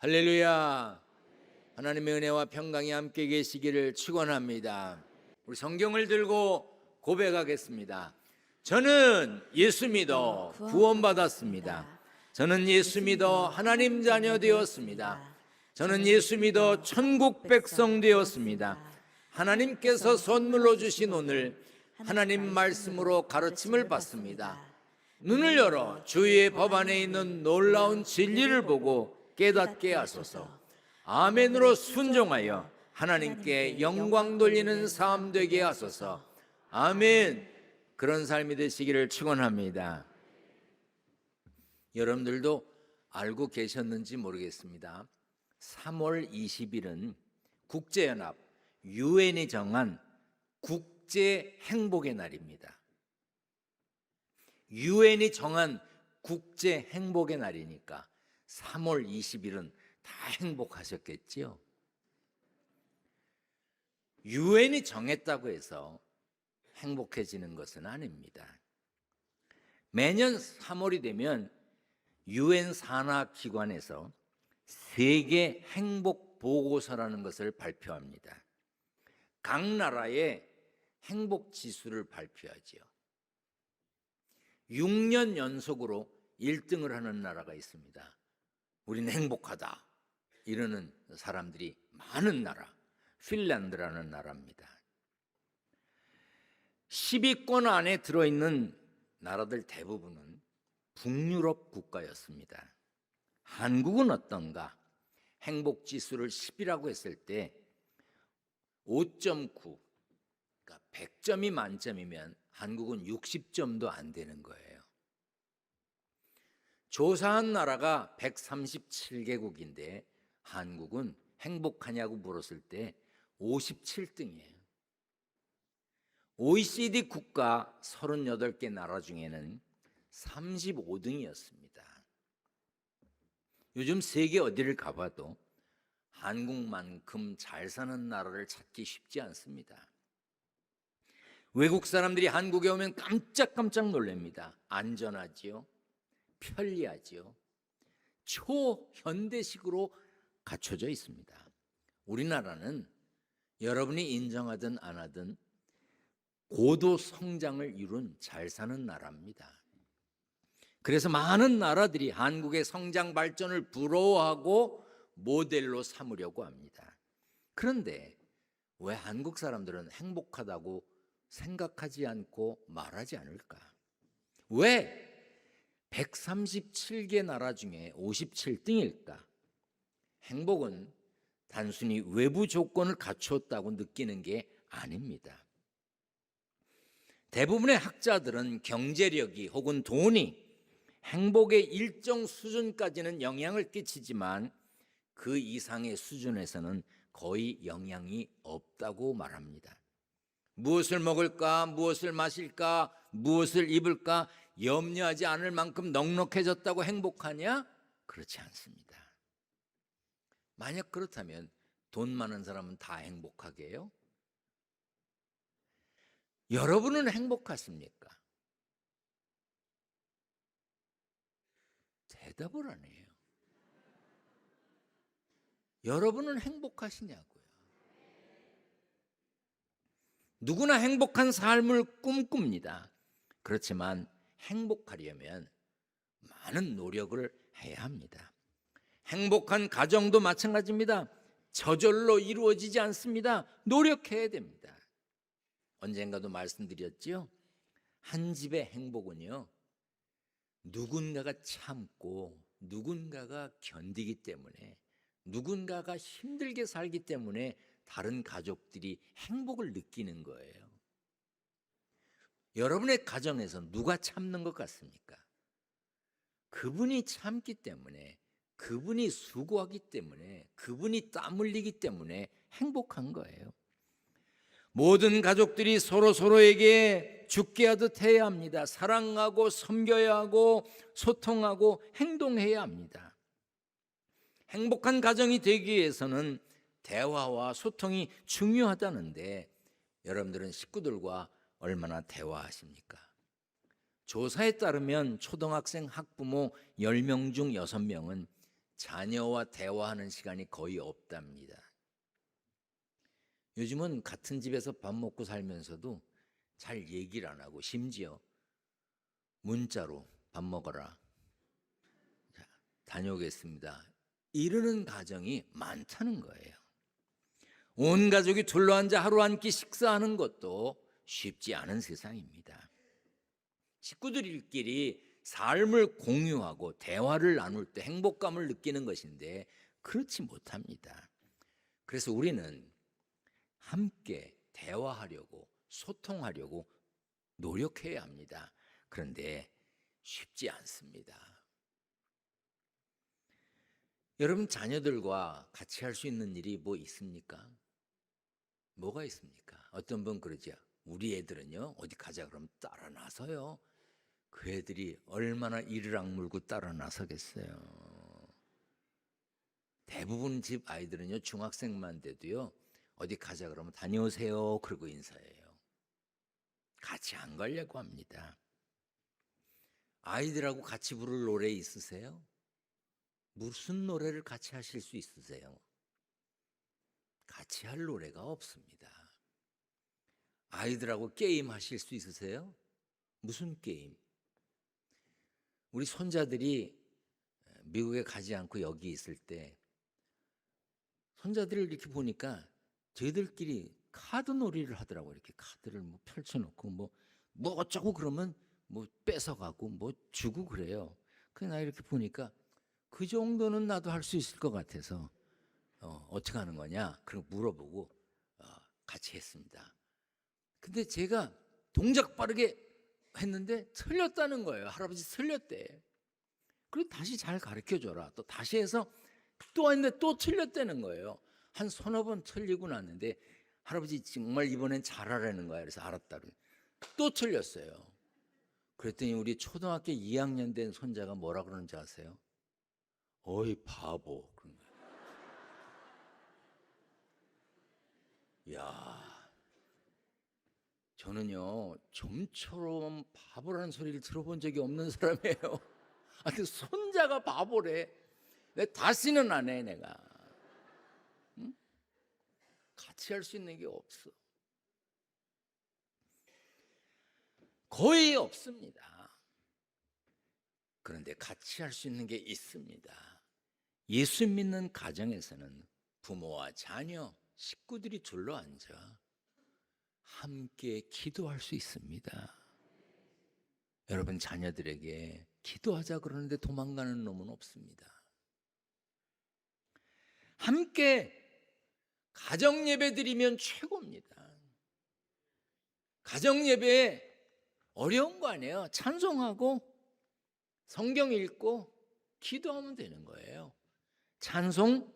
할렐루야. 하나님의 은혜와 평강이 함께 계시기를 축원합니다. 우리 성경을 들고 고백하겠습니다. 저는 예수 믿어 구원받았습니다. 저는 예수 믿어 하나님 자녀 되었습니다. 저는 예수 믿어 천국 백성 되었습니다. 하나님께서 선물로 주신 오늘 하나님 말씀으로 가르침을 받습니다. 눈을 열어 주의 법 안에 있는 놀라운 진리를 보고 깨닫게 하소서. 아멘으로 순종하여 하나님께 영광 돌리는 삶 되게 하소서. 아멘. 그런 삶이 되시기를 축원합니다. 여러분들도 알고 계셨는지 모르겠습니다. 3월 20일은 국제연합 유엔이 정한 국제 행복의 날입니다. 유엔이 정한 국제 행복의 날이니까 3월 20일은 다 행복하셨겠지요. 유엔이 정했다고 해서 행복해지는 것은 아닙니다. 매년 3월이 되면 유엔 산하기관에서 세계 행복 보고서라는 것을 발표합니다. 각 나라의 행복 지수를 발표하지요. 6년 연속으로 1등을 하는 나라가 있습니다. 우리는 행복하다 이러는 사람들이 많은 나라, 핀란드라는 나라입니다. 10위권 안에 들어있는 나라들 대부분은 북유럽 국가였습니다. 한국은 어떤가? 행복지수를 10이라고 했을 때 5.9, 그러니까 100점이 만점이면 한국은 60점도 안 되는 거예요. 조사한 나라가 137개국인데 한국은 행복하냐고 물었을 때 57등이에요. OECD 국가 38개 나라 중에는 35등이었습니다. 요즘 세계 어디를 가봐도 한국만큼 잘 사는 나라를 찾기 쉽지 않습니다. 외국 사람들이 한국에 오면 깜짝깜짝 놀랍니다. 안전하지요, 편리하지요, 초현대식으로 갖춰져 있습니다. 우리나라는 여러분이 인정하든 안 하든 고도 성장을 이룬 잘 사는 나라입니다. 그래서 많은 나라들이 한국의 성장 발전을 부러워하고 모델로 삼으려고 합니다. 그런데 왜 한국 사람들은 행복하다고 생각하지 않고 말하지 않을까? 왜 137개 나라 중에 57등일까? 행복은 단순히 외부 조건을 갖추었다고 느끼는 게 아닙니다. 대부분의 학자들은 경제력이 혹은 돈이 행복의 일정 수준까지는 영향을 끼치지만 그 이상의 수준에서는 거의 영향이 없다고 말합니다. 무엇을 먹을까, 무엇을 마실까, 무엇을 입을까 염려하지 않을 만큼 넉넉해졌다고 행복하냐? 그렇지 않습니다. 만약 그렇다면 돈 많은 사람은 다 행복하게요? 여러분은 행복하십니까? 대답을 안 해요. 여러분은 행복하시냐고요? 누구나 행복한 삶을 꿈꿉니다. 그렇지만 행복하려면 많은 노력을 해야 합니다. 행복한 가정도 마찬가지입니다. 저절로 이루어지지 않습니다. 노력해야 됩니다. 언젠가도 말씀드렸죠? 한 집의 행복은요, 누군가가 참고 누군가가 견디기 때문에, 누군가가 힘들게 살기 때문에 다른 가족들이 행복을 느끼는 거예요. 여러분의 가정에서 누가 참는 것 같습니까? 그분이 참기 때문에, 그분이 수고하기 때문에, 그분이 땀 흘리기 때문에 행복한 거예요. 모든 가족들이 서로에게 죽게 하듯 해야 합니다. 사랑하고 섬겨야 하고 소통하고 행동해야 합니다. 행복한 가정이 되기 위해서는 대화와 소통이 중요하다는데 여러분들은 식구들과 얼마나 대화하십니까? 조사에 따르면 초등학생 학부모 10명 중 6명은 자녀와 대화하는 시간이 거의 없답니다. 요즘은 같은 집에서 밥 먹고 살면서도 잘 얘기를 안 하고 심지어 문자로 밥 먹어라, 자, 다녀오겠습니다, 이러는 가정이 많다는 거예요. 온 가족이 둘러앉아 하루 한 끼 식사하는 것도 쉽지 않은 세상입니다. 식구들끼리 삶을 공유하고 대화를 나눌 때 행복감을 느끼는 것인데 그렇지 못합니다. 그래서 우리는 함께 대화하려고 소통하려고 노력해야 합니다. 그런데 쉽지 않습니다. 여러분, 자녀들과 같이 할 수 있는 일이 뭐 있습니까? 뭐가 있습니까? 어떤 분 그러죠. 우리 애들은요, 어디 가자 그러면 따라 나서요. 그 애들이 얼마나 이를 악물고 따라 나서겠어요. 대부분 집 아이들은요, 중학생만 돼도요, 어디 가자 그러면 다녀오세요 그러고 인사해요. 같이 안 가려고 합니다. 아이들하고 같이 부를 노래 있으세요? 무슨 노래를 같이 하실 수 있으세요? 같이 할 노래가 없습니다. 아이들하고 게임 하실 수 있으세요? 무슨 게임? 우리 손자들이 미국에 가지 않고 여기 있을 때 손자들을 이렇게 보니까 저희들끼리 카드 놀이를 하더라고요. 이렇게 카드를 뭐 펼쳐놓고 뭐 어쩌고 그러면 뭐 뺏어가고 뭐 주고 그래요. 그 나 이렇게 보니까 그 정도는 나도 할 수 있을 것 같아서 어떻게 하는 거냐? 그리고 물어보고 같이 했습니다. 근데 제가 동작 빠르게 했는데 틀렸다는 거예요. 할아버지 틀렸대. 그리고 다시 잘 가르쳐줘라. 또 다시 해서 또 했는데 또 틀렸다는 거예요. 한 서너 번 틀리고 났는데 할아버지 정말 이번엔 잘하라는 거야. 그래서 알았다. 또 틀렸어요. 그랬더니 우리 초등학교 2학년 된 손자가 뭐라 그러는지 아세요? 어이 바보. 그런 거예요. 야, 저는요 좀처럼 바보라는 소리를 들어본 적이 없는 사람이에요. 아니, 손자가 바보래. 내 다시는 안 해, 내가. 응? 같이 할 수 있는 게 없어. 거의 없습니다. 그런데 같이 할 수 있는 게 있습니다. 예수 믿는 가정에서는 부모와 자녀, 식구들이 둘러앉아 함께 기도할 수 있습니다. 여러분, 자녀들에게 기도하자 그러는데 도망가는 놈은 없습니다. 함께 가정 예배 드리면 최고입니다. 가정 예배에 어려운 거 아니에요. 찬송하고 성경 읽고 기도하면 되는 거예요. 찬송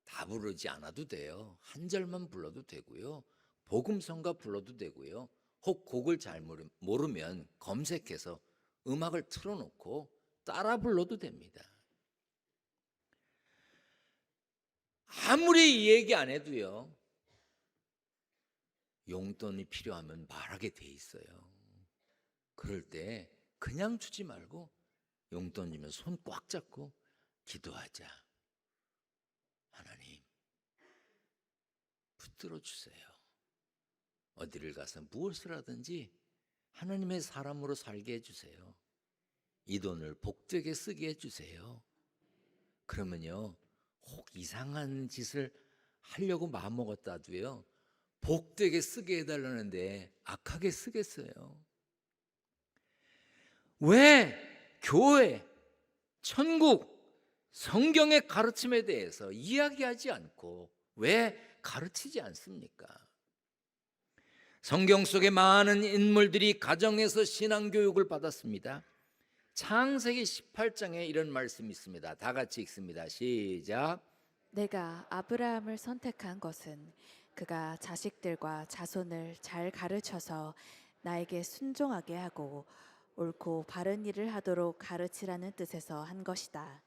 다 부르지 않아도 돼요. 한 절만 불러도 되고요. 복음성가 불러도 되고요. 혹 곡을 잘 모르면 검색해서 음악을 틀어놓고 따라 불러도 됩니다. 아무리 얘기 안 해도요, 용돈이 필요하면 말하게 돼 있어요. 그럴 때 그냥 주지 말고 용돈 주면 손 꽉 잡고 기도하자. 하나님, 붙들어 주세요. 어디를 가서 무엇을 하든지 하나님의 사람으로 살게 해주세요. 이 돈을 복되게 쓰게 해주세요. 그러면요, 혹 이상한 짓을 하려고 마음먹었다도요, 복되게 쓰게 해달라는데 악하게 쓰겠어요? 왜 교회, 천국, 성경의 가르침에 대해서 이야기하지 않고 왜 가르치지 않습니까? 성경 속에 많은 인물들이 가정에서 신앙교육을 받았습니다. 창세기 18장에 이런 말씀이 있습니다. 다 같이 읽습니다. 시작. 내가 아브라함을 선택한 것은 그가 자식들과 자손을 잘 가르쳐서 나에게 순종하게 하고 옳고 바른 일을 하도록 가르치라는 뜻에서 한 것이다.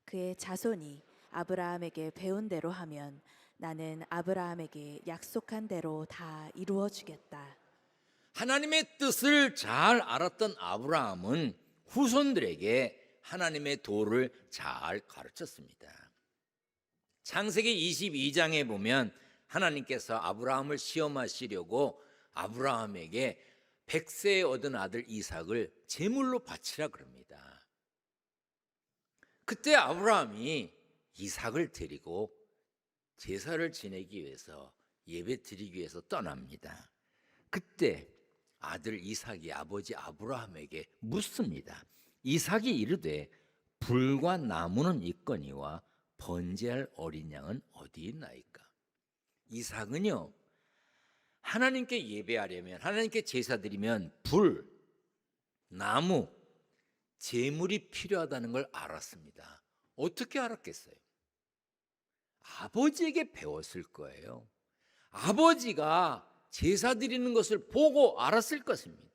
그의 자손이 아브라함에게 배운 대로 하면 나는 아브라함에게 약속한 대로 다 이루어 주겠다. 하나님의 뜻을 잘 알았던 아브라함은 후손들에게 하나님의 도를 잘 가르쳤습니다. 창세기 22장에 보면 하나님께서 아브라함을 시험하시려고 아브라함에게 100세에 얻은 아들 이삭을 제물로 바치라 그럽니다. 그때 아브라함이 이삭을 데리고 제사를 지내기 위해서 예배 드리기 위해서 떠납니다. 그때 아들 이삭이 아버지 아브라함에게 묻습니다. 이삭이 이르되 불과 나무는 있거니와 번제할 어린 양은 어디 있나이까? 이삭은요, 하나님께 예배하려면, 하나님께 제사 드리면 불, 나무, 제물이 필요하다는 걸 알았습니다. 어떻게 알았겠어요? 아버지에게 배웠을 거예요. 아버지가 제사 드리는 것을 보고 알았을 것입니다.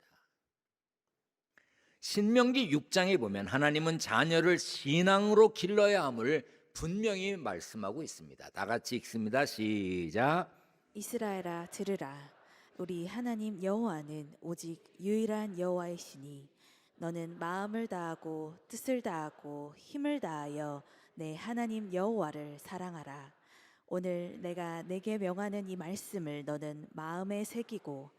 신명기 6장에 보면 하나님은 자녀를 신앙으로 길러야 함을 분명히 말씀하고 있습니다. 다 같이 읽습니다. 시작. 이스라엘아 들으라. 우리 하나님 여호와는 오직 유일한 여호와이시니 너는 마음을 다하고 뜻을 다하고 힘을 다하여 내 하나님 여호와를 사랑하라. 오늘 내가 내게 명하는 이 말씀을 너는 마음에 새기고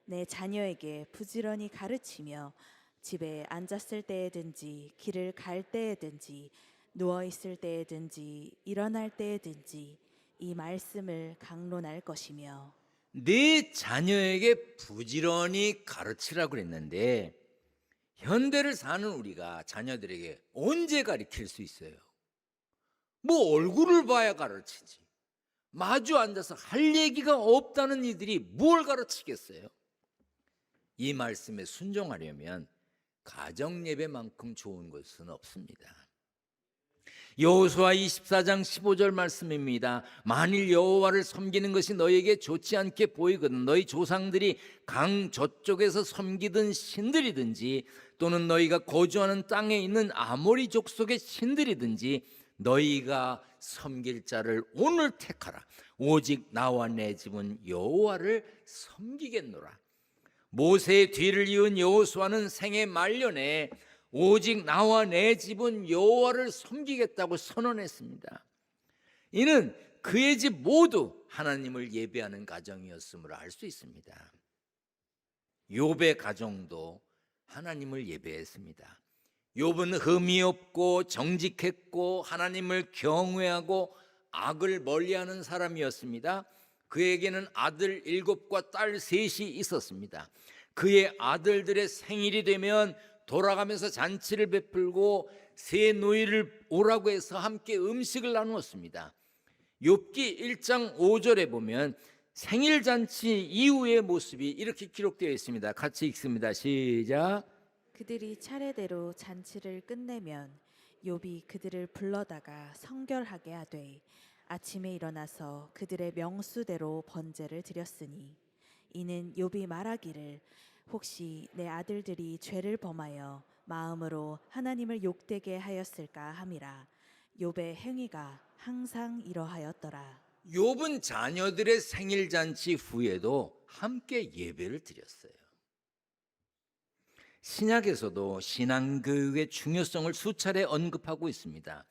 내 자녀에게 부지런히 가르치며 집에 앉았을 때에든지 길을 갈 때에든지 누워 있을 때에든지 일어날 때에든지 이 말씀을 강론할 것이며. 네 자녀에게 부지런히 가르치라고 그랬는데 현대를 사는 우리가 자녀들에게 언제 가르칠 수 있어요? 뭐 얼굴을 봐야 가르치지. 마주 앉아서 할 얘기가 없다는 이들이 뭘 가르치겠어요? 이 말씀에 순종하려면 가정 예배만큼 좋은 것은 없습니다. 여호수아 24장 15절 말씀입니다. 만일 여호와를 섬기는 것이 너희에게 좋지 않게 보이거든 너희 조상들이 강 저쪽에서 섬기던 신들이든지 또는 너희가 거주하는 땅에 있는 아모리 족속의 신들이든지 너희가 섬길 자를 오늘 택하라. 오직 나와 내 집은 여호와를 섬기겠노라. 모세의 뒤를 이은 여호수아는 생애 말년에 오직 나와 내 집은 여호와를 섬기겠다고 선언했습니다. 이는 그의 집 모두 하나님을 예배하는 가정이었음을 알 수 있습니다. 욥의 가정도 하나님을 예배했습니다. 욥은 흠이 없고 정직했고 하나님을 경외하고 악을 멀리하는 사람이었습니다. 그에게는 아들 7과 딸 3이 있었습니다. 그의 아들들의 생일이 되면 돌아가면서 잔치를 베풀고 새 노이를 오라고 해서 함께 음식을 나누었습니다. 욥기 1장 5절에 보면 생일 잔치 이후의 모습이 이렇게 기록되어 있습니다. 같이 읽습니다. 시작. 그들이 차례대로 잔치를 끝내면 욥이 그들을 불러다가 성결하게 하되 아침에 일어나서 그들의 명수대로 번제를 드렸으니 이는 욥이 말하기를 혹시 내 아들들이 죄를 범하여 마음으로 하나님을 욕되게 하였을까 함이라. 욥의 행위가 항상 이러하였더라. 욥은 자녀들의 생일 잔치 후에도 함께 예배를 드렸어요. 신약에서도 신앙교육의 중요성을 수차례 언급하고 있습니다.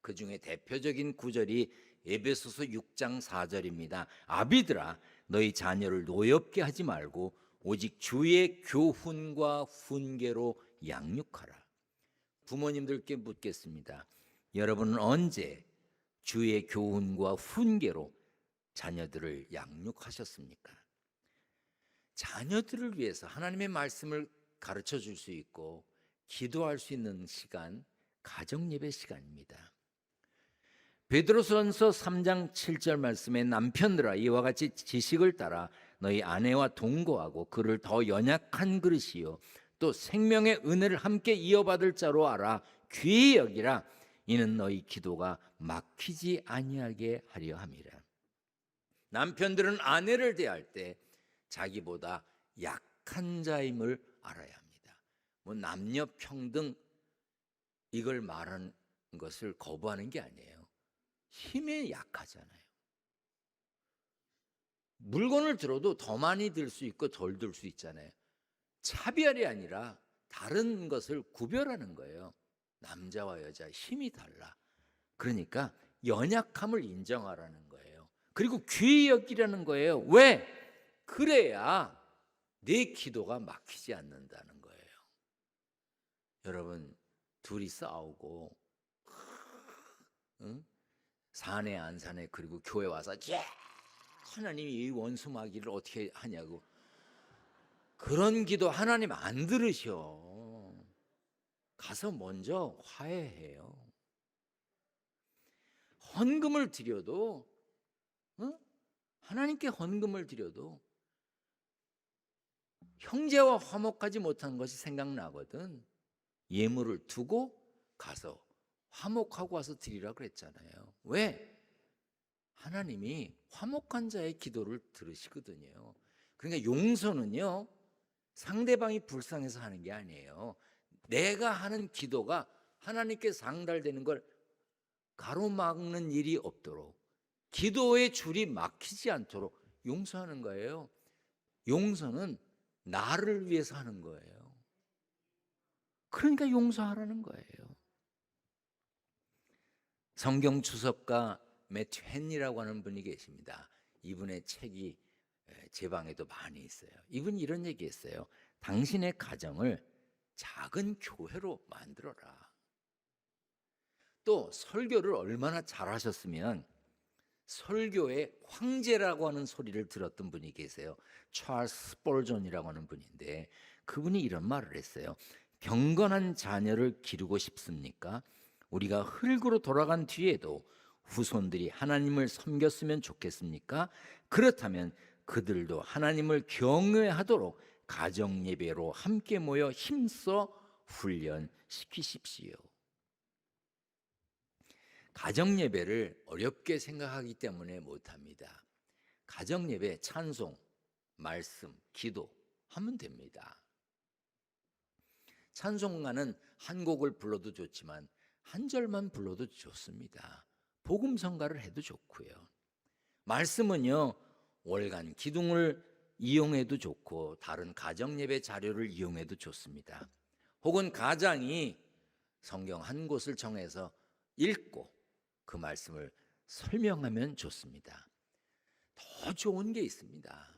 그 중에 대표적인 구절이 에베소서 6장 4절입니다. 아비들아 너희 자녀를 노엽게 하지 말고 오직 주의 교훈과 훈계로 양육하라. 부모님들께 묻겠습니다. 여러분은 언제 주의 교훈과 훈계로 자녀들을 양육하셨습니까? 자녀들을 위해서 하나님의 말씀을 가르쳐 줄 수 있고 기도할 수 있는 시간, 가정예배 시간입니다. 베드로전서 3장 7절 말씀에 남편들아 이와 같이 지식을 따라 너희 아내와 동거하고 그를 더 연약한 그릇이요 또 생명의 은혜를 함께 이어받을 자로 알아 귀히 여기라. 이는 너희 기도가 막히지 아니하게 하려 함이라. 남편들은 아내를 대할 때 자기보다 약한 자임을 알아야 합니다. 뭐 남녀 평등 이걸 말하는 것을 거부하는 게 아니에요. 힘에 약하잖아요. 물건을 들어도 더 많이 들 수 있고 덜 들 수 있잖아요. 차별이 아니라 다른 것을 구별하는 거예요. 남자와 여자 힘이 달라. 그러니까 연약함을 인정하라는 거예요. 그리고 귀히 여기라는 거예요. 왜? 그래야 내 기도가 막히지 않는다는 거예요. 여러분, 둘이 싸우고 응? 사내 안 사내 그리고 교회 와서 하나님이 이 원수 마귀를 어떻게 하냐고, 그런 기도 하나님 안 들으셔. 가서 먼저 화해해요. 헌금을 드려도 하나님께 헌금을 드려도 형제와 화목하지 못한 것이 생각나거든. 예물을 두고 가서 화목하고 와서 드리라 그랬잖아요. 왜? 하나님이 화목한 자의 기도를 들으시거든요. 그러니까 용서는요, 상대방이 불쌍해서 하는 게 아니에요. 내가 하는 기도가 하나님께 상달되는 걸 가로막는 일이 없도록, 기도의 줄이 막히지 않도록 용서하는 거예요. 용서는 나를 위해서 하는 거예요. 그러니까 용서하라는 거예요. 성경 주석가 매튜 헨리라고 하는 분이 계십니다. 이분의 책이 제 방에도 많이 있어요. 이분이 이런 얘기했어요. 당신의 가정을 작은 교회로 만들어라. 또 설교를 얼마나 잘하셨으면 설교의 황제라고 하는 소리를 들었던 분이 계세요. 찰스 스펄전이라고 하는 분인데, 그분이 이런 말을 했어요. 경건한 자녀를 기르고 싶습니까? 우리가 흙으로 돌아간 뒤에도 후손들이 하나님을 섬겼으면 좋겠습니까? 그렇다면 그들도 하나님을 경외하도록 가정 예배로 함께 모여 힘써 훈련시키십시오. 가정 예배를 어렵게 생각하기 때문에 못합니다. 가정 예배 찬송, 말씀, 기도 하면 됩니다. 찬송가는 한 곡을 불러도 좋지만 한 절만 불러도 좋습니다. 복음성가를 해도 좋고요. 말씀은요, 월간 기둥을 이용해도 좋고 다른 가정 예배 자료를 이용해도 좋습니다. 혹은 가장이 성경 한 곳을 정해서 읽고 그 말씀을 설명하면 좋습니다. 더 좋은 게 있습니다.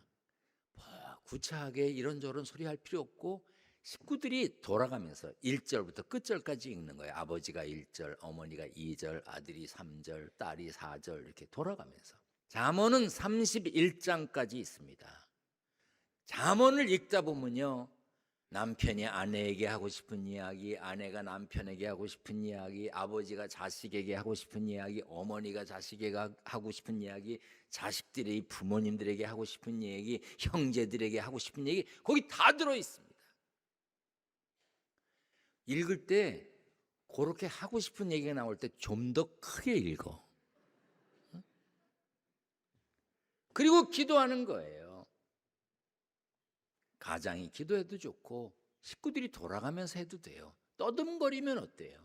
구차하게 이런저런 소리 할 필요 없고 식구들이 돌아가면서 1절부터 끝절까지 읽는 거예요. 아버지가 1절, 어머니가 2절, 아들이 3절, 딸이 4절 이렇게 돌아가면서. 잠언은 31장까지 있습니다. 잠언을 읽다 보면요, 남편이 아내에게 하고 싶은 이야기, 아내가 남편에게 하고 싶은 이야기, 아버지가 자식에게 하고 싶은 이야기, 어머니가 자식에게 하고 싶은 이야기, 자식들이 부모님들에게 하고 싶은 얘기, 형제들에게 하고 싶은 얘기, 거기 다 들어있습니다. 읽을 때 그렇게 하고 싶은 얘기가 나올 때 좀 더 크게 읽어. 그리고 기도하는 거예요. 가장이 기도해도 좋고 식구들이 돌아가면서 해도 돼요. 떠듬거리면 어때요?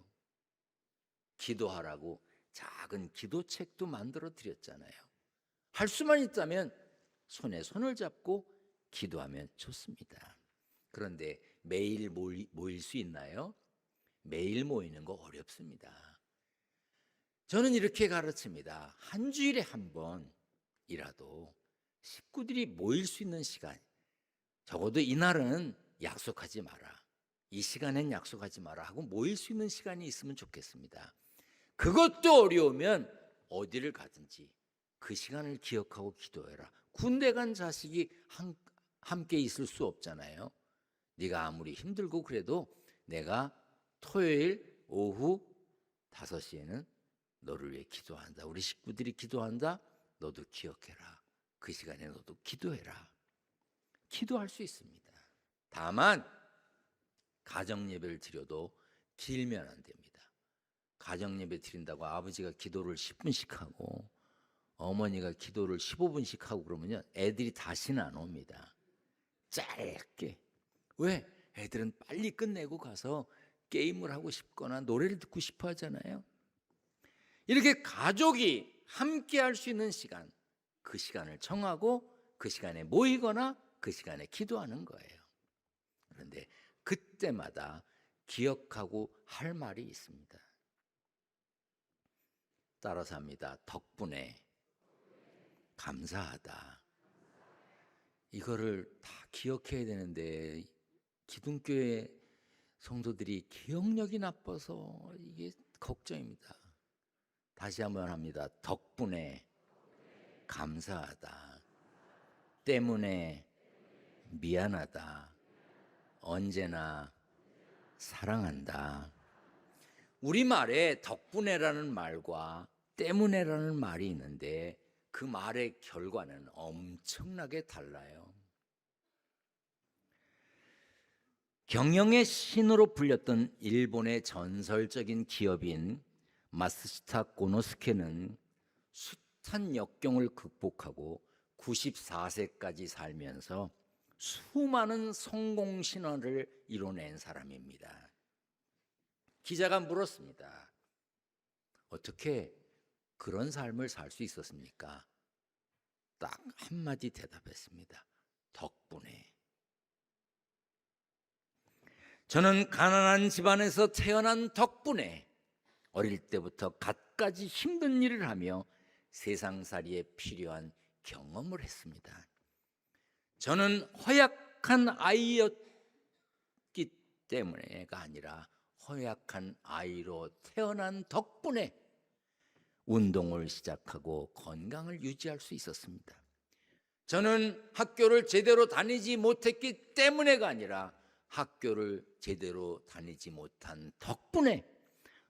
기도하라고 작은 기도책도 만들어 드렸잖아요. 할 수만 있다면 손에 손을 잡고 기도하면 좋습니다. 그런데 매일 모일 수 있나요? 매일 모이는 거 어렵습니다. 저는 이렇게 가르칩니다. 한 주일에 한 번이라도 식구들이 모일 수 있는 시간, 적어도 이날은 약속하지 마라, 이 시간엔 약속하지 마라 하고 모일 수 있는 시간이 있으면 좋겠습니다. 그것도 어려우면 어디를 가든지 그 시간을 기억하고 기도해라. 군대 간 자식이 함께 있을 수 없잖아요. 네가 아무리 힘들고 그래도 내가 토요일 오후 5시에는 너를 위해 기도한다. 우리 식구들이 기도한다. 너도 기억해라. 그 시간에 너도 기도해라. 기도할 수 있습니다. 다만 가정 예배를 드려도 길면 안 됩니다. 가정 예배 드린다고 아버지가 기도를 10분씩 하고 어머니가 기도를 15분씩 하고 그러면요, 애들이 다시는 안 옵니다. 짧게. 왜? 애들은 빨리 끝내고 가서 게임을 하고 싶거나 노래를 듣고 싶어 하잖아요. 이렇게 가족이 함께 할 수 있는 시간, 그 시간을 정하고 그 시간에 모이거나 그 시간에 기도하는 거예요. 그런데 그때마다 기억하고 할 말이 있습니다. 따라서 합니다. 덕분에 감사하다. 이거를 다 기억해야 되는데 기둥교회 성도들이 기억력이 나빠서 이게 걱정입니다. 다시 한번 합니다. 덕분에 감사하다. 때문에 미안하다. 언제나 사랑한다. 우리말에 덕분에라는 말과 때문에라는 말이 있는데 그 말의 결과는 엄청나게 달라요. 경영의 신으로 불렸던 일본의 전설적인 기업인 마쓰시타 고노스케는 숱한 역경을 극복하고 94세까지 살면서 수많은 성공 신화를 이뤄낸 사람입니다. 기자가 물었습니다. 어떻게 그런 삶을 살 수 있었습니까? 딱 한마디 대답했습니다. 덕분에. 저는 가난한 집안에서 태어난 덕분에 어릴 때부터 갖가지 힘든 일을 하며 세상살이에 필요한 경험을 했습니다. 저는 허약한 아이였기 때문에가 아니라 허약한 아이로 태어난 덕분에 운동을 시작하고 건강을 유지할 수 있었습니다. 저는 학교를 제대로 다니지 못했기 때문에가 아니라 학교를 제대로 다니지 못한 덕분에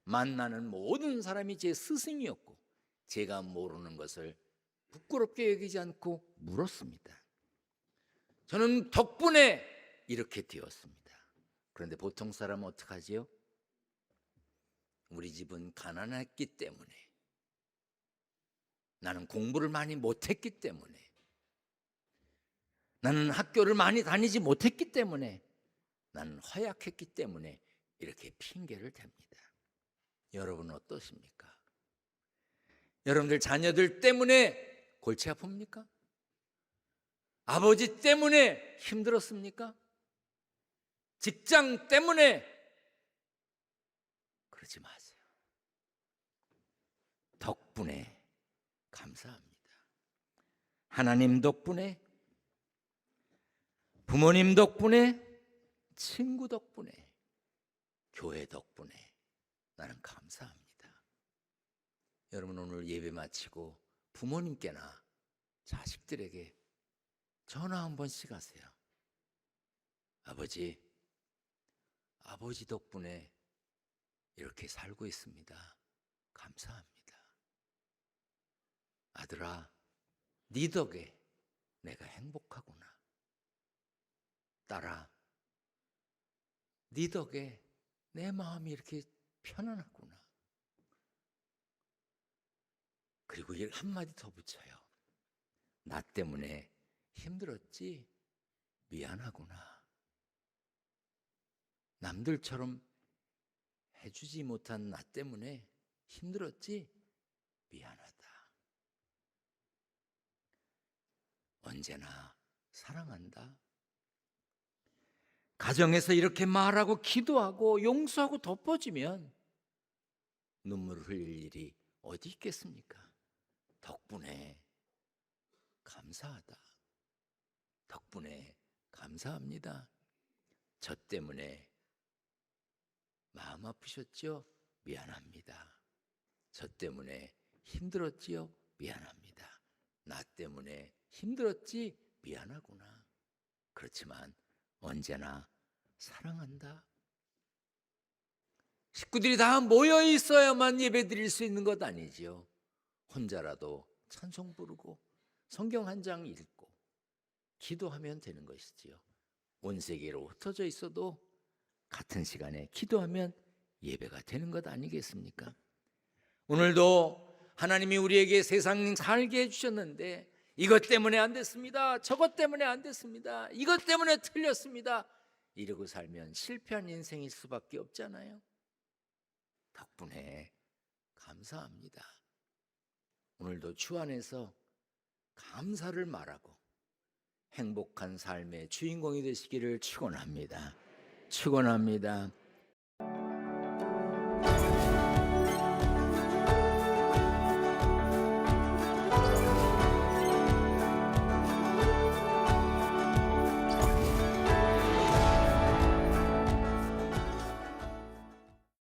만나는 모든 사람이 제 스승이었고 제가 모르는 것을 부끄럽게 여기지 않고 물었습니다. 저는 덕분에 이렇게 되었습니다. 그런데 보통 사람은 어떡하지요? 우리 집은 가난했기 때문에, 나는 공부를 많이 못했기 때문에, 나는 학교를 많이 다니지 못했기 때문에, 나는 허약했기 때문에 이렇게 핑계를 댑니다. 여러분은 어떠십니까? 여러분들 자녀들 때문에 골치 아픕니까? 아버지 때문에 힘들었습니까? 직장 때문에? 그러지 마세요. 덕분에 감사합니다. 하나님 덕분에, 부모님 덕분에, 친구 덕분에, 교회 덕분에 나는 감사합니다. 여러분 오늘 예배 마치고 부모님께나 자식들에게 전화 한 번씩 하세요. 아버지 덕분에 이렇게 살고 있습니다. 감사합니다. 아들아, 네 덕에 내가 행복하구나. 딸아, 네 덕에 내 마음이 이렇게 편안하구나. 그리고 한마디 더 붙여요. 나 때문에 힘들었지? 미안하구나. 남들처럼 해주지 못한 나 때문에 힘들었지? 미안하다. 언제나 사랑한다. 가정에서 이렇게 말하고 기도하고 용서하고 덮어지면 눈물을 흘릴 일이 어디 있겠습니까? 덕분에 감사하다. 덕분에 감사합니다. 저 때문에 마음 아프셨죠? 미안합니다. 저 때문에 힘들었지요? 미안합니다. 나 때문에 힘들었지? 미안하구나. 그렇지만 언제나 사랑한다. 식구들이 다 모여 있어야만 예배 드릴 수 있는 것 아니지요. 혼자라도 찬송 부르고 성경 한 장 읽고 기도하면 되는 것이지요. 온 세계로 흩어져 있어도 같은 시간에 기도하면 예배가 되는 것 아니겠습니까? 오늘도 하나님이 우리에게 세상 살게 해주셨는데 이것 때문에 안 됐습니다. 저것 때문에 안 됐습니다. 이것 때문에 틀렸습니다. 이러고 살면 실패한 인생일 수밖에 없잖아요. 덕분에 감사합니다. 오늘도 주 안에서 감사를 말하고 행복한 삶의 주인공이 되시기를 축원합니다. 축원합니다.